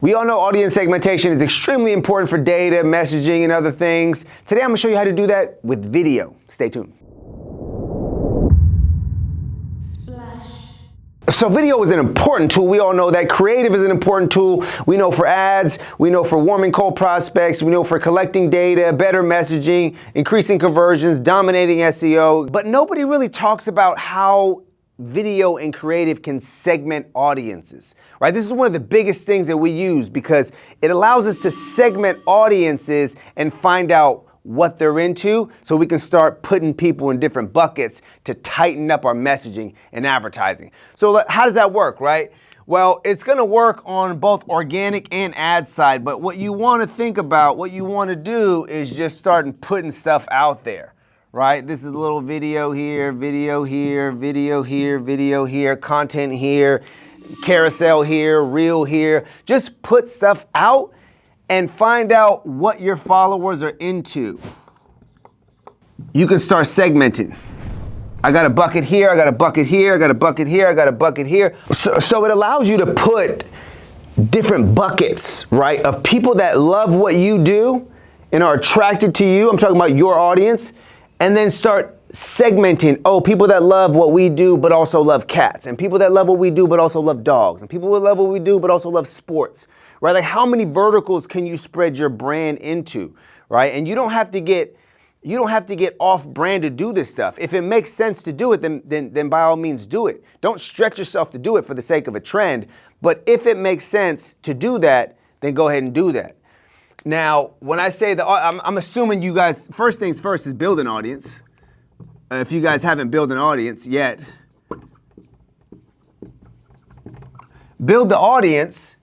We all know audience segmentation is extremely important for data, messaging, and other things. Today I'm gonna show you how to do that with video. Stay tuned. So video is an important tool. We all know that. Creative is an important tool. We know for ads, we know for warming cold prospects, we know for collecting data, better messaging, increasing conversions, dominating SEO. But nobody really talks about how video and creative can segment audiences, right? This is one of the biggest things that we use because it allows us to segment audiences and find out what they're into so we can start putting people in different buckets to tighten up our messaging and advertising. So how does that work, right? Well, it's gonna work on both organic and ad side, but what you wanna think about, what you wanna do is just start putting stuff out there. Right? This is a little video here, video here, video here, video here, content here, carousel here, reel here. Just put stuff out and find out what your followers are into. You can start segmenting. I got a bucket here, I got a bucket here, I got a bucket here, I got a bucket here. So it allows you to put different buckets, right, of people that love what you do and are attracted to you. I'm talking about your audience. And then start segmenting, people that love what we do but also love cats, and people that love what we do but also love dogs, and people that love what we do but also love sports, right? Like how many verticals can you spread your brand into, right? And you don't have to get off brand to do this stuff. If it makes sense to do it, then by all means do it. Don't stretch yourself to do it for the sake of a trend, but if it makes sense to do that, then go ahead and do that. Now, when I say that, I'm assuming you guys, first things first is build an audience. If you guys haven't built an audience yet, build the audience,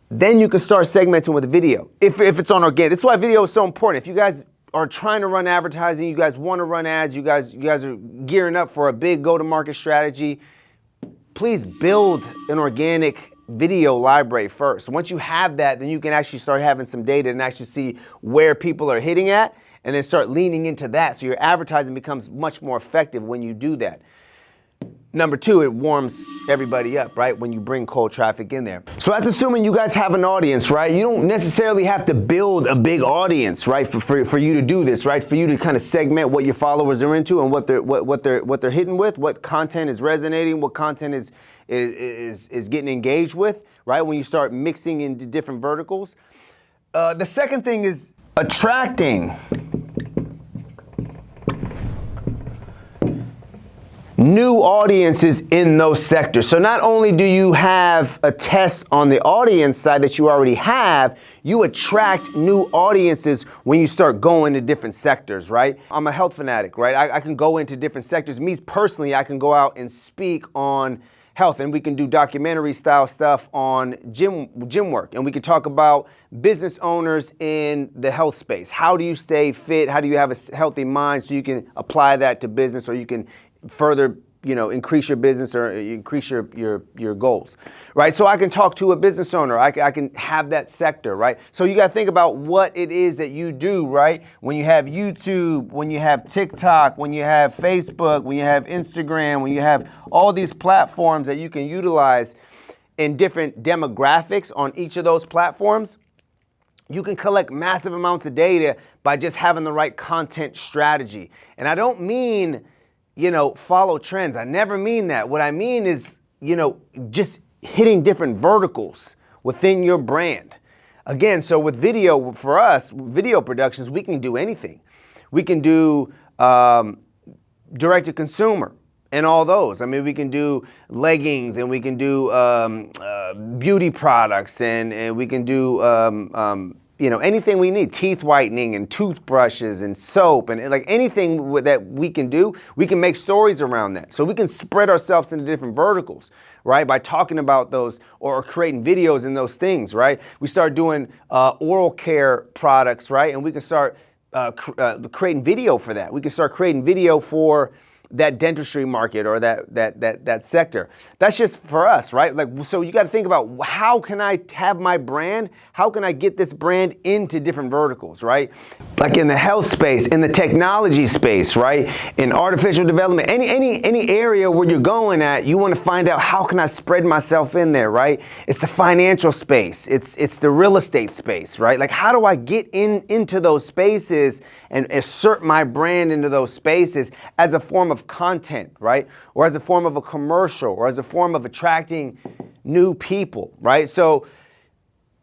then you can start segmenting with a video. If it's on organic. That's why video is so important. If you guys are trying to run advertising, you guys want to run ads, you guys are gearing up for a big go-to-market strategy, please build an organic video library first. Once you have that, then you can actually start having some data and actually see where people are hitting at and then start leaning into that. So your advertising becomes much more effective when you do that. Number two, it warms everybody up, right? When you bring cold traffic in there. So that's assuming you guys have an audience, right? You don't necessarily have to build a big audience, right? For you to do this, right? For you to kind of segment what your followers are into and what they're hitting with, what content is resonating, what content is getting engaged with, right? When you start mixing into different verticals. The second thing is attracting new audiences in those sectors. So not only do you have a test on the audience side that you already have, you attract new audiences when you start going to different sectors, right? I'm a health fanatic, right? I can go into different sectors. Me personally, I can go out and speak on health, and we can do documentary style stuff on gym work, and we can talk about business owners in the health space. How do you stay fit? How do you have a healthy mind so you can apply that to business, or you can further, increase your business or increase your goals, right? So I can talk to a business owner. I can have that sector, right? So you got to think about what it is that you do, right? When you have YouTube, when you have TikTok, when you have Facebook, when you have Instagram, when you have all these platforms that you can utilize in different demographics on each of those platforms, you can collect massive amounts of data by just having the right content strategy. And I don't mean follow trends. I never mean that. What I mean is, just hitting different verticals within your brand. Again, so with video, for us, video productions, we can do anything. We can do direct to consumer and all those. I mean, we can do leggings, and we can do beauty products, and we can do anything we need, teeth whitening and toothbrushes and soap and like anything that we can do, we can make stories around that. So we can spread ourselves into different verticals, right? By talking about those or creating videos in those things, right? We start doing oral care products, right? And we can start creating video for that. We can start creating video for that dentistry market or that sector. That's just for us, right? Like, so you got to think about, how can I have my brand? How can I get this brand into different verticals, right? Like in the health space, in the technology space, right? In artificial development, any area where you're going at, you want to find out, how can I spread myself in there, right? It's the financial space. It's the real estate space, right? Like, how do I get into those spaces and assert my brand into those spaces as a form of content, right? Or as a form of a commercial, or as a form of attracting new people, right? So,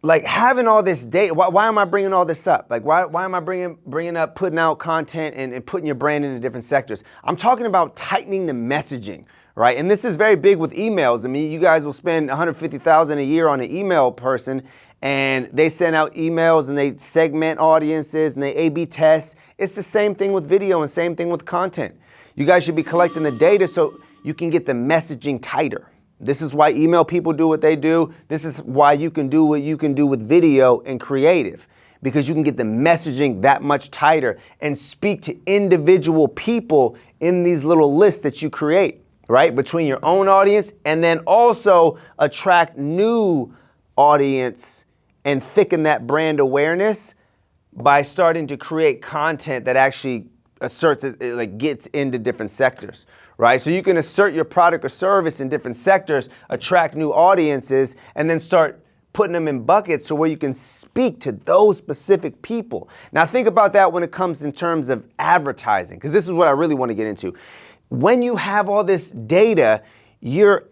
like, having all this data, why am I bringing all this up? Like, why am I bringing up putting out content and putting your brand into different sectors? I'm talking about tightening the messaging, right? And this is very big with emails. I mean, you guys will spend $150,000 a year on an email person, and they send out emails and they segment audiences and they A/B test. It's the same thing with video and same thing with content. You guys should be collecting the data so you can get the messaging tighter. This is why email people do what they do. This is why you can do what you can do with video and creative, because you can get the messaging that much tighter and speak to individual people in these little lists that you create, right? Between your own audience, and then also attract new audience and thicken that brand awareness by starting to create content that actually asserts it, like gets into different sectors, right? So you can assert your product or service in different sectors, attract new audiences, and then start putting them in buckets so where you can speak to those specific people. Now think about that when it comes in terms of advertising, because this is what I really want to get into. When you have all this data, your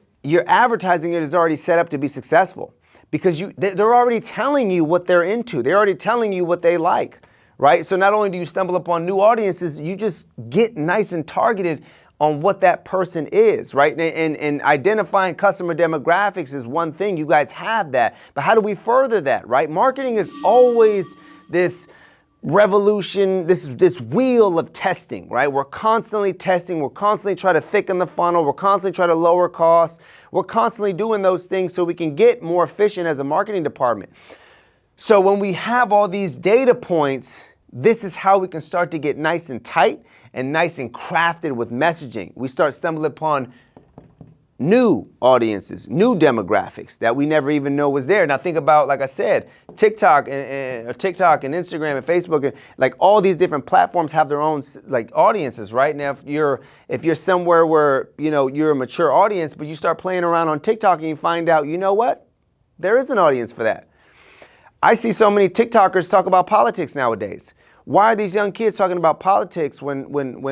advertising is already set up to be successful, because they're already telling you what they're into. They're already telling you what they like, right? So not only do you stumble upon new audiences, you just get nice and targeted on what that person is, right? And identifying customer demographics is one thing. You guys have that. But how do we further that, right? Marketing is always this revolution, this wheel of testing, right? We're constantly testing. We're constantly trying to thicken the funnel. We're constantly trying to lower costs. We're constantly doing those things so we can get more efficient as a marketing department. So when we have all these data points, this is how we can start to get nice and tight and nice and crafted with messaging. We start stumbling upon new audiences, new demographics that we never even know was there. Now think about, like I said, TikTok and Instagram and Facebook, and like all these different platforms have their own like audiences, right? Now if you're somewhere where, you know, you're a mature audience, but you start playing around on TikTok and you find out, you know what? There is an audience for that. I see so many TikTokers talk about politics nowadays. Why are these young kids talking about politics when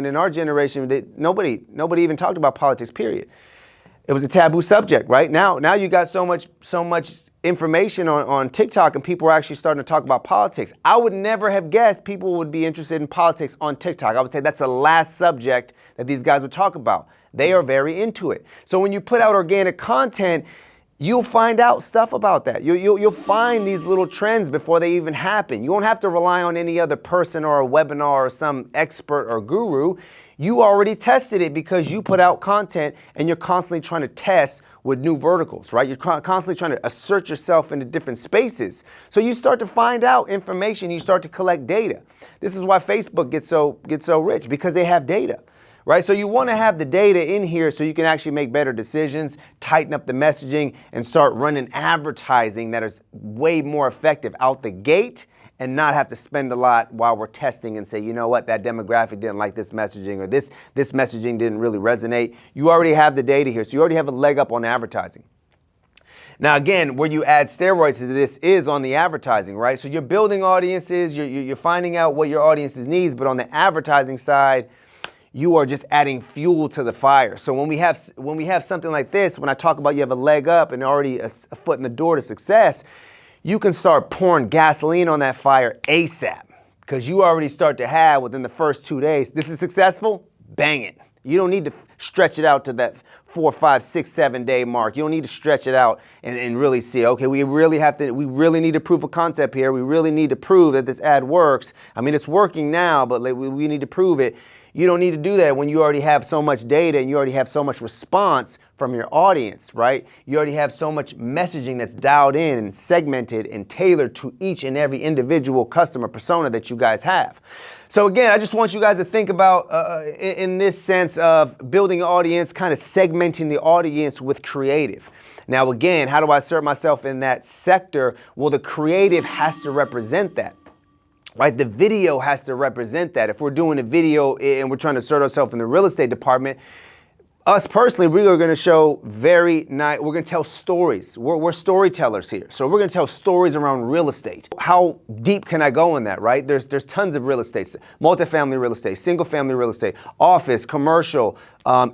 in our generation nobody even talked about politics, period? It was a taboo subject, right? Now you got so much information on TikTok, and people are actually starting to talk about politics. I would never have guessed people would be interested in politics on TikTok. I would say that's the last subject that these guys would talk about. They are very into it. So when you put out organic content, you'll find out stuff about that. You'll find these little trends before they even happen. You won't have to rely on any other person or a webinar or some expert or guru. You already tested it because you put out content and you're constantly trying to test with new verticals, right? You're constantly trying to assert yourself into different spaces. So you start to find out information, you start to collect data. This is why Facebook gets so rich, because they have data. Right? So you want to have the data in here so you can actually make better decisions, tighten up the messaging, and start running advertising that is way more effective out the gate, and not have to spend a lot while we're testing and say, you know what, that demographic didn't like this messaging, or this messaging didn't really resonate. You already have the data here, so you already have a leg up on advertising. Now again, where you add steroids to this is on the advertising, right? So you're building audiences, you're finding out what your audiences needs, but on the advertising side, you are just adding fuel to the fire. So when we have something like this, when I talk about you have a leg up and already a foot in the door to success, you can start pouring gasoline on that fire ASAP, because you already start to have within the first 2 days, this is successful, bang it. You don't need to stretch it out to that 4, 5, 6, 7 day mark. You don't need to stretch it out and really see, okay, we really need to prove a concept here. We really need to prove that this ad works. I mean, it's working now, but we need to prove it. You don't need to do that when you already have so much data and you already have so much response from your audience, right? You already have so much messaging that's dialed in and segmented and tailored to each and every individual customer persona that you guys have. So again, I just want you guys to think about in this sense of building an audience, kind of segmenting the audience with creative. Now again, how do I assert myself in that sector? Well, the creative has to represent that. Right, the video has to represent that. If we're doing a video and we're trying to assert ourselves in the real estate department, us personally, we are going to show we're going to tell stories. We're storytellers here. So we're going to tell stories around real estate. How deep can I go in that, right? There's tons of real estate, multifamily real estate, single family real estate, office, commercial,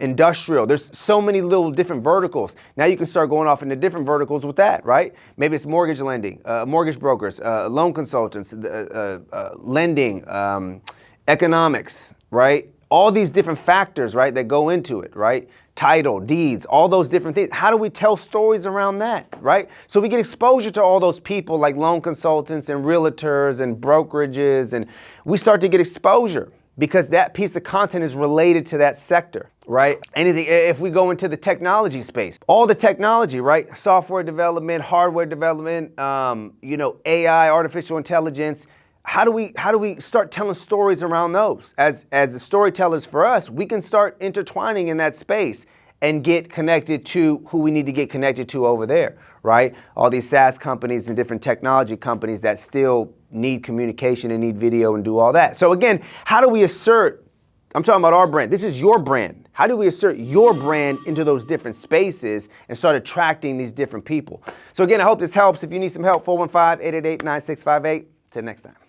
industrial. There's so many little different verticals. Now you can start going off into different verticals with that, right? Maybe it's mortgage lending, mortgage brokers, loan consultants, lending, economics, right? All these different factors, right, that go into it, right? Title, deeds, all those different things. How do we tell stories around that, right? So we get exposure to all those people like loan consultants and realtors and brokerages, and we start to get exposure because that piece of content is related to that sector, right? Anything, if we go into the technology space, all the technology, right? Software development, hardware development, AI, artificial intelligence. How do we start telling stories around those? As the storytellers for us, we can start intertwining in that space and get connected to who we need to get connected to over there, right? All these SaaS companies and different technology companies that still need communication and need video and do all that. So again, how do we assert, I'm talking about our brand. This is your brand. How do we assert your brand into those different spaces and start attracting these different people? So again, I hope this helps. If you need some help, 415-888-9658. Till next time.